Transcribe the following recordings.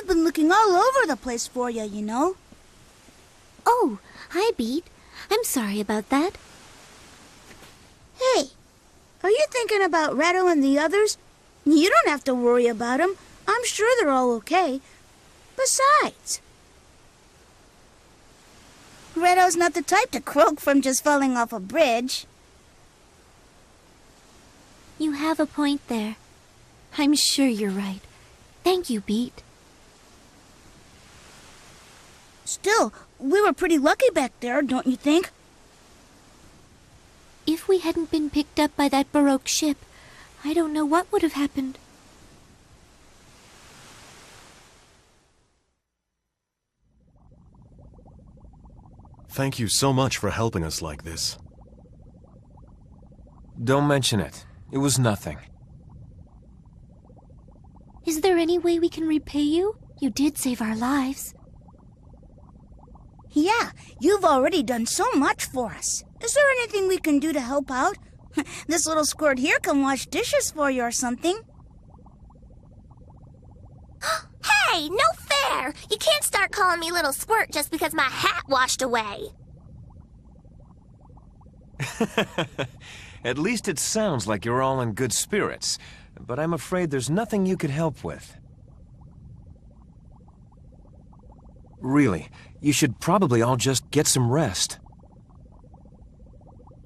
been looking all over the place for you, you know. Oh, hi, Beat. I'm sorry about that. Hey, are you thinking about Reto and the others? You don't have to worry about them. I'm sure they're all okay. Besides, Reto's not the type to croak from just falling off a bridge. You have a point there. I'm sure you're right. Thank you, Beat. Still, we were pretty lucky back there, don't you think? If we hadn't been picked up by that Baroque ship, I don't know what would have happened. Thank you so much for helping us like this. Don't mention it. It was nothing. Is there any way we can repay you? You did save our lives. Yeah, you've already done so much for us. Is there anything we can do to help out? This little squirt here can wash dishes for you or something. Hey, no fair! You can't start calling me Little Squirt just because my hat washed away. At least it sounds like you're all in good spirits, but I'm afraid there's nothing you could help with. Really, you should probably all just get some rest.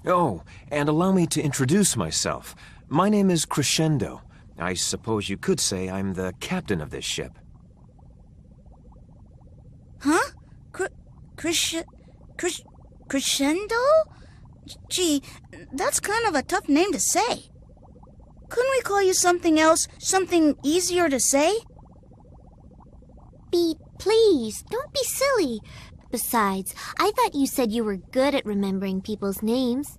Oh, and allow me to introduce myself. My name is Crescendo. I suppose you could say I'm the captain of this ship. Huh? Crescendo? Gee, that's kind of a tough name to say. Couldn't we call you something else, something easier to say? Beat, please, don't be silly. Besides, I thought you said you were good at remembering people's names.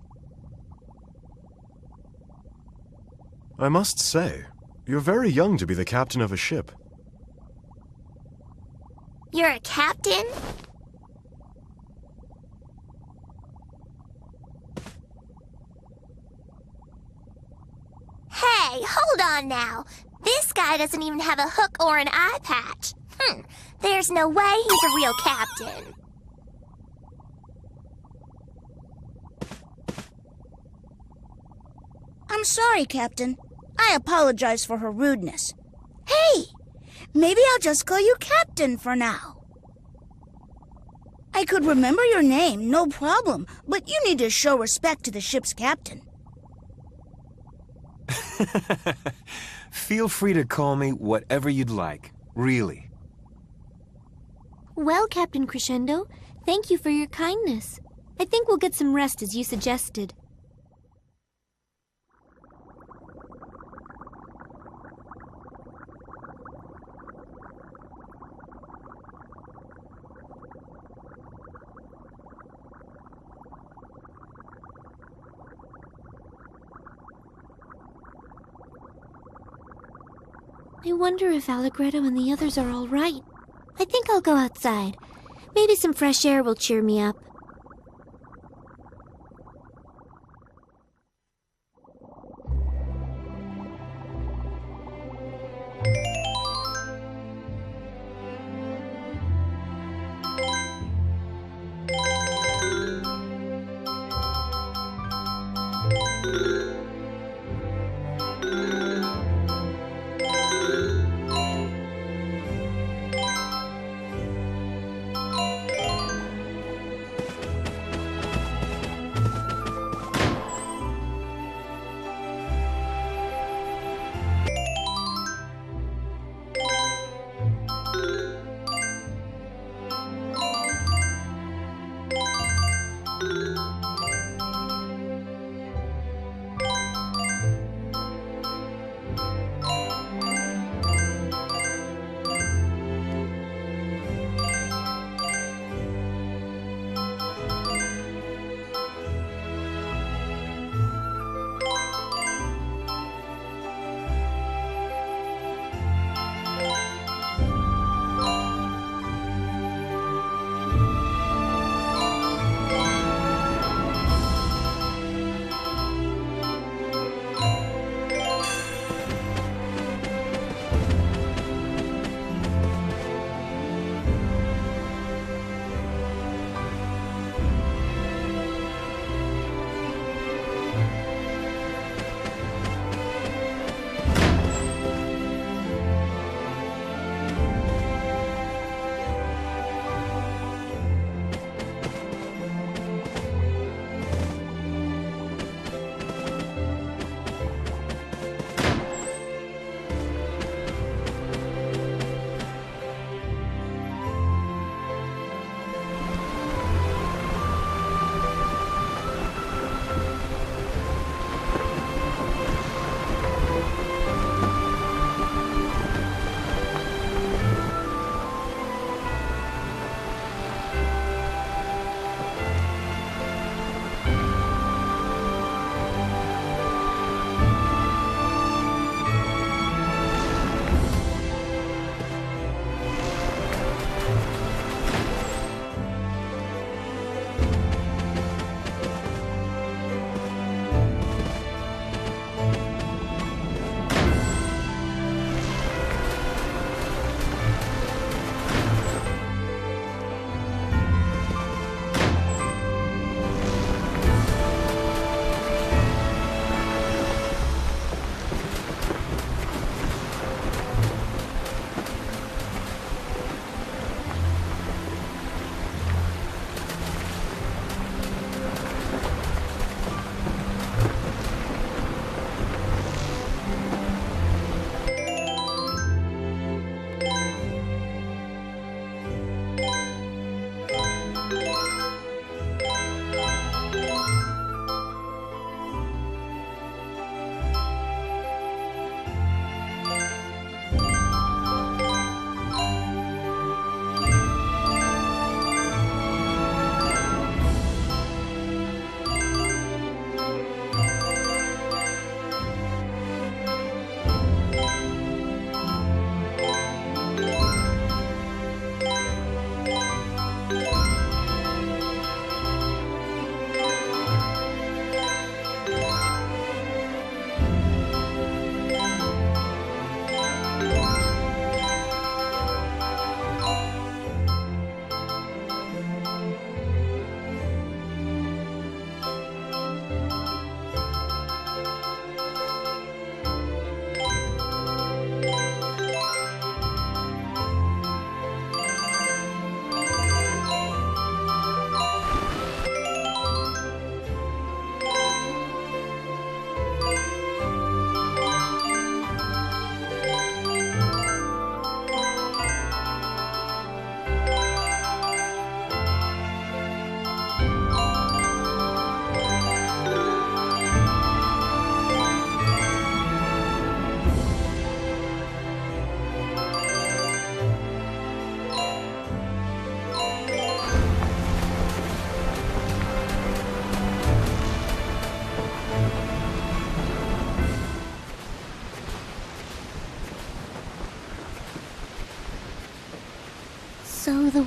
I must say, you're very young to be the captain of a ship. You're a captain? Hey, hold on now. This guy doesn't even have a hook or an eye patch. There's no way he's a real captain. I'm sorry, Captain. I apologize for her rudeness. Hey, maybe I'll just call you Captain for now. I could remember your name, no problem, but you need to show respect to the ship's captain. Feel free to call me whatever you'd like, really. Well, Captain Crescendo, thank you for your kindness. I think we'll get some rest as you suggested. I wonder if Allegretto and the others are all right. I think I'll go outside. Maybe some fresh air will cheer me up.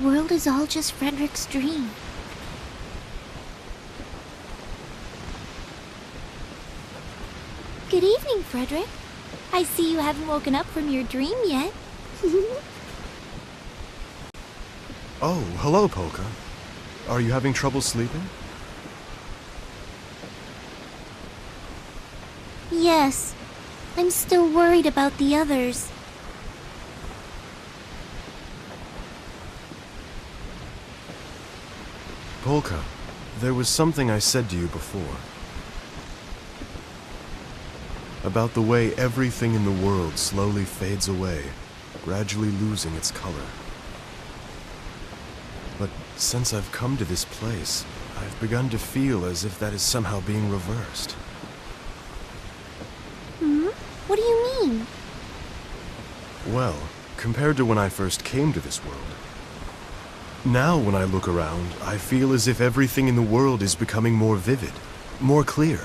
world is all just Frederick's dream. Good evening, Frederick. I see you haven't woken up from your dream yet. Oh, hello, Polka. Are you having trouble sleeping? Yes. I'm still worried about the others. Polka, there was something I said to you before. About the way everything in the world slowly fades away, gradually losing its color. But since I've come to this place, I've begun to feel as if that is somehow being reversed. What do you mean? Well, compared to when I first came to this world, now when I look around, I feel as if everything in the world is becoming more vivid, more clear.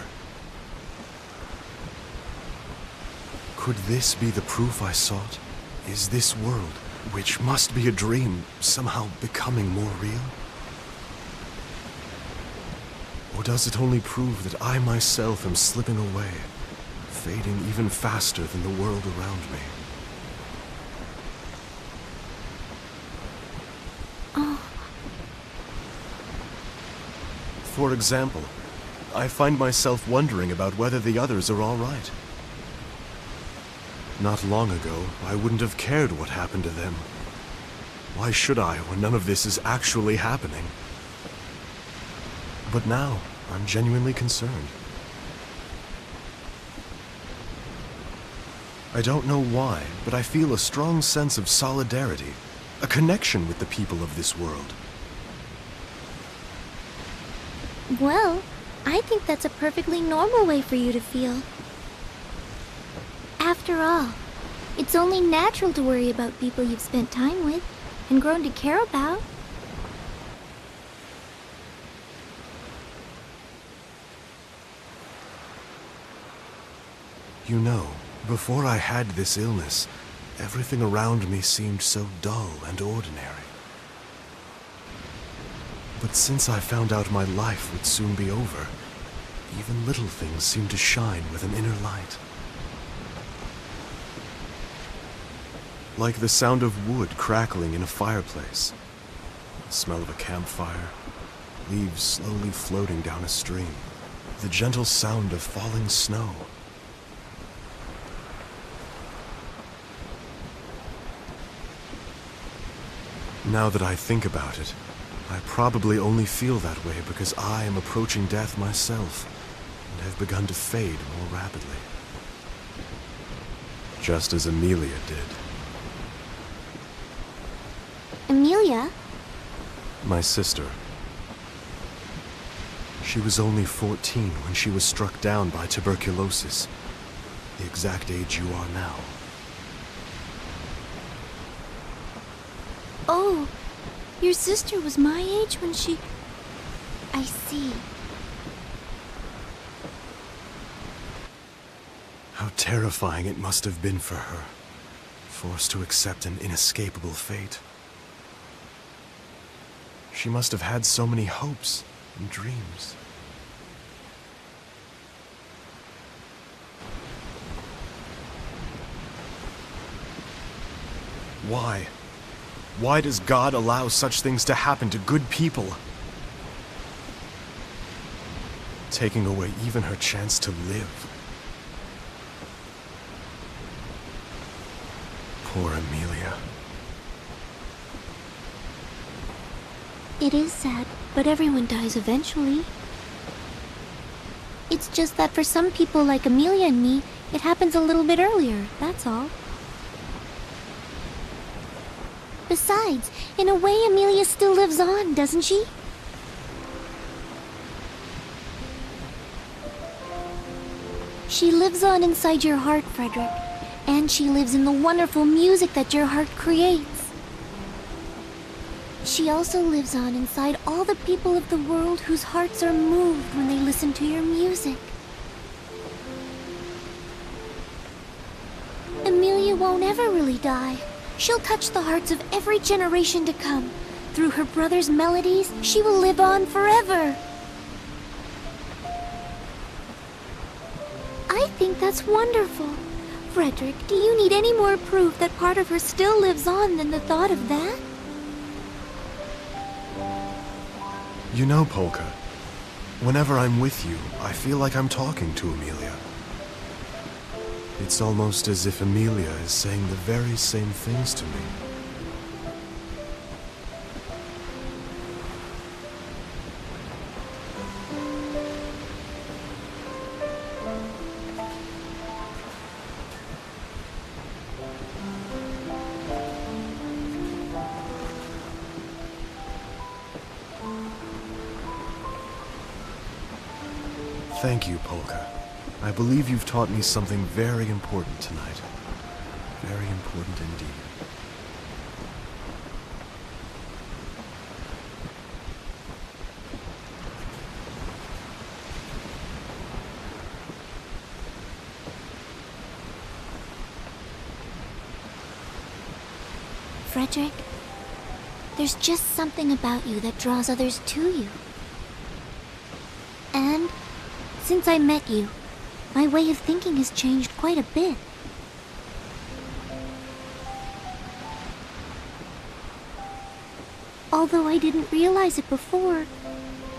Could this be the proof I sought? Is this world, which must be a dream, somehow becoming more real? Or does it only prove that I myself am slipping away, fading even faster than the world around me? For example, I find myself wondering about whether the others are all right. Not long ago, I wouldn't have cared what happened to them. Why should I when none of this is actually happening? But now, I'm genuinely concerned. I don't know why, but I feel a strong sense of solidarity, a connection with the people of this world. Well, I think that's a perfectly normal way for you to feel. After all, it's only natural to worry about people you've spent time with and grown to care about. You know, before I had this illness, everything around me seemed so dull and ordinary. But since I found out my life would soon be over, even little things seem to shine with an inner light. Like the sound of wood crackling in a fireplace, the smell of a campfire, leaves slowly floating down a stream, the gentle sound of falling snow. Now that I think about it, I probably only feel that way because I am approaching death myself and have begun to fade more rapidly. Just as Amelia did. Amelia? My sister. She was only 14 when she was struck down by tuberculosis, the exact age you are now. Oh, your sister was my age when she... I see. How terrifying it must have been for her, forced to accept an inescapable fate. She must have had so many hopes and dreams. Why? Why does God allow such things to happen to good people? Taking away even her chance to live. Poor Amelia. It is sad, but everyone dies eventually. It's just that for some people like Amelia and me, it happens a little bit earlier, that's all. Besides, in a way, Amelia still lives on, doesn't she? She lives on inside your heart, Frederick. And she lives in the wonderful music that your heart creates. She also lives on inside all the people of the world whose hearts are moved when they listen to your music. Amelia won't ever really die. She'll touch the hearts of every generation to come, Through her brother's melodies, she will live on forever. I think that's wonderful. Frederick, do you need any more proof that part of her still lives on than the thought of that? You know, Polka, whenever I'm with you, I feel like I'm talking to Amelia. It's almost as if Amelia is saying the very same things to me. Thank you, Polka. I believe you've taught me something very important tonight. Very important indeed. Frederick, there's just something about you that draws others to you. And since I met you, my way of thinking has changed quite a bit. Although I didn't realize it before,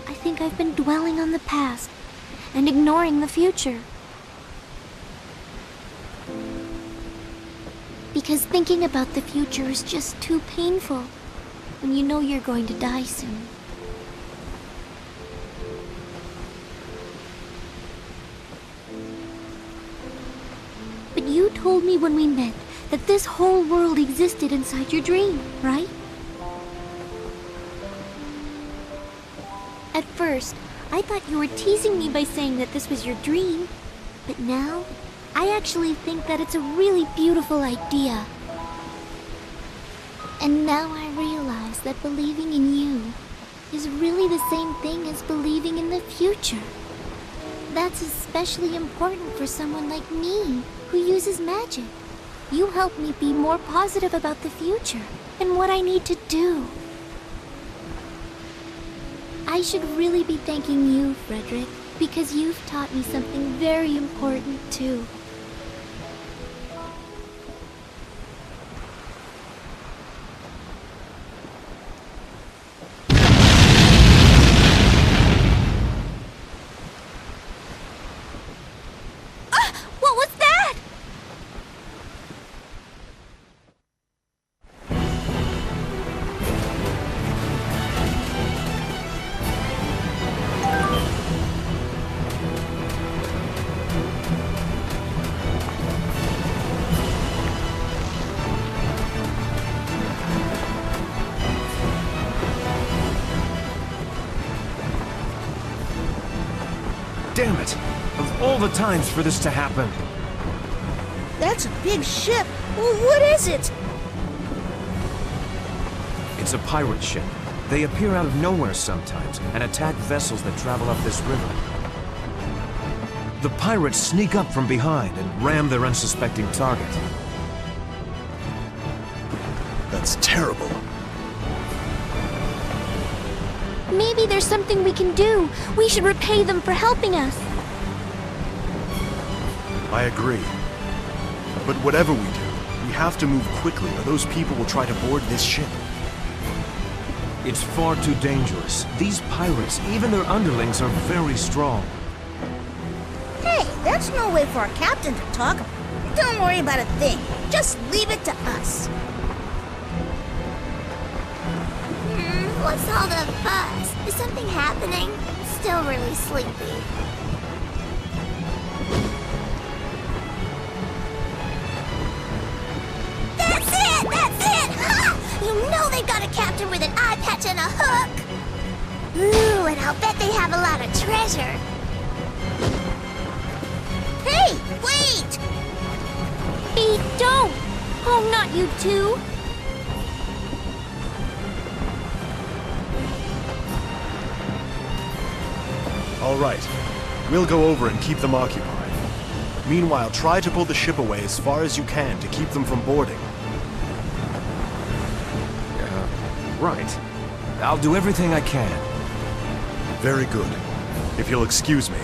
I think I've been dwelling on the past and ignoring the future. Because thinking about the future is just too painful when you know you're going to die soon. But you told me when we met that this whole world existed inside your dream, right? At first, I thought you were teasing me by saying that this was your dream. But now, I actually think that it's a really beautiful idea. And now I realize that believing in you is really the same thing as believing in the future. That's especially important for someone like me, who uses magic. You help me be more positive about the future and what I need to do. I should really be thanking you, Frederick, because you've taught me something very important too. What was that? Damn it! Of all the times for this to happen! That's a big ship. Well, what is it? It's a pirate ship. They appear out of nowhere sometimes and attack vessels that travel up this river. The pirates sneak up from behind and ram their unsuspecting target. That's terrible. Maybe there's something we can do. We should repay them for helping us. I agree. But whatever we do, we have to move quickly or those people will try to board this ship. It's far too dangerous. These pirates, even their underlings, are very strong. Hey, that's no way for our captain to talk. Don't worry about a thing. Just leave it to us. What's all the fuss? Is something happening? Still really sleepy. That's it! That's it! Ha! You know they've got a captain with an eye patch and a hook! Ooh, and I'll bet they have a lot of treasure. Hey, wait! Hey, don't! Oh, not you two! All right. We'll go over and keep them occupied. Meanwhile, try to pull the ship away as far as you can to keep them from boarding. Right. I'll do everything I can. Very good. If you'll excuse me.